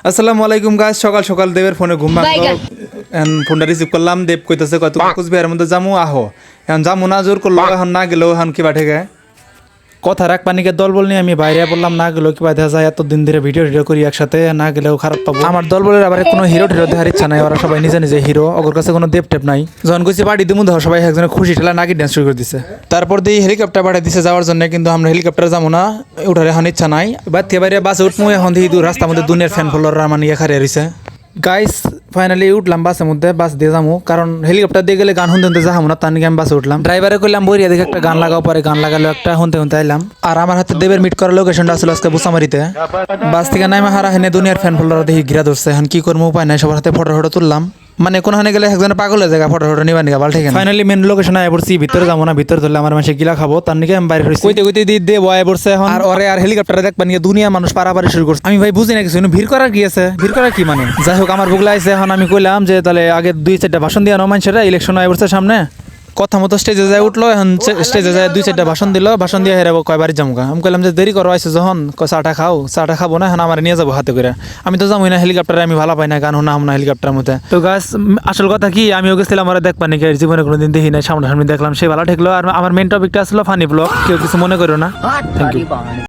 আসসালামু আলাইকুম গাইস, সকাল সকাল দেবের ফোনে ঘুম ভাঙলো। ফোনটা রিসিভ করলাম, দেব কইতেছে কত কুচবিহারের মধ্যে যামু আহো। এখন যামু না, জোর করলো, এখন না গেলেও এখন কিবা ঠেকে কথা রাখ পানিকে দলবল নিয়ে আমি বাইরে বললাম, না গেলেও কিবা দেখা যায়, এতদিন ধরে ভিডিও টিডিও করি একসাথে, না গেলেও খারাপ পাবো। আমার দলবলের আবার কোনো হিরো টিরো দেখার ইচ্ছা নাই, ওরা সবাই নিজে নিজে হিরো, ওর কাছে কোনো দেব টেপ নাই। যখন কইছি পার্টি দিমু ধর, সবাই একজনে খুশি ঠেলা নাকি ডান্স শুরু করে দিছে। তারপর দিয়ে হেলিকপ্টার পাঠিয়ে দিছে যাওয়ার জন্য, কিন্তু আমরা হেলিকপ্টার যাবো না, উঠার এখন ইচ্ছা নাই। বাদ থেকে বাইরে বাসে উঠবো, এখন দিয়ে দূর রাস্তার মধ্যে দুনিয়ার ফ্যান ফলোয়াররা মানে খারে রয়েছে। গাইস ফাইনালি উঠলাম বাসের মধ্যে, বাস দিয়ে যাবো, কারণ হেলিকপ্টার দিয়ে গেলে গান শুনতে যাবো না, তার নিয়ে আমি বাসে উঠলাম। ড্রাইভারে কইলাম বইরিয়া দেখে একটা গান লাগাও, পরে গান লাগালো একটা, শুনতে শুনতে আইলাম। আর আমার হাতে দেবের মিট করার লোকেশনটা আসলে আজকে বুসামারিতে। বাস থেকে নাইমা হারা হেনে দুনিয়ার ফ্যান ফলোয়ার দেখি ঘিরা ধরছে, এখন কি করবো উপায় নাই, সবার হাতে ফটো ফটো তুললাম। মানে কোনখানে গেলে একজনের পাগল হয়ে যায় ফটো ফটো নিবা নিবা বাল ঠিক। ফাইনালি মেন লোকেশন আয় পড়ছি, ভিতরে যাবো না, ভিতরে ধরলে আমার মানুষে গিলা খাবো, তার নিকে আমি বাইরে রয়েছি। কইতে কইতে দিয়ে বয়ে পড়ছে এখন। আর ওরে আর হেলিকপ্টারে দেখবা নিয়ে দুনিয়া মানুষ পারাপারি শুরু করছে। আমি ভাই বুঝি না কিছু, ভিড় করার কি আছে, ভিড় করার কি মানে। যাই হোক আমার বুকলা আইছে, এখন আমি কইলাম যে তাহলে আগে 2-4টা ভাষণ দিয়ে মানুষেরা ইলেকশন আয় পড়ছে সামনে, কথা মতো স্টেজে যায় উঠলো। এখন স্টেজে যায় 2-4টা ভাষণ দিল, ভাষণ দিয়ে হেরাবো কয় বাড়ি যাবো। আমি কইলাম যে দেরি করো আইসো যখন, চাটা খাও, চাটা খাবো না, এখন আমার নিয়ে যাবো হাতে করে। আমি তো যাবোই না হেলিকপ্টারে, আমি ভালো পাই না গান শোনা না হেলিকপ্টারের মধ্যে। তো গাছ আসল কথা কি, আমিও গেছিলাম ওরা দেখবা নাকি, জীবনে কোনোদিন দেখি নাই, সামনাসামনি দেখলাম, সে ভালো ঠেকলো। আর আমার মেন টপিকটা আসলো ফানি ব্লগ, কেউ কিছু মনে করো না। Thank you.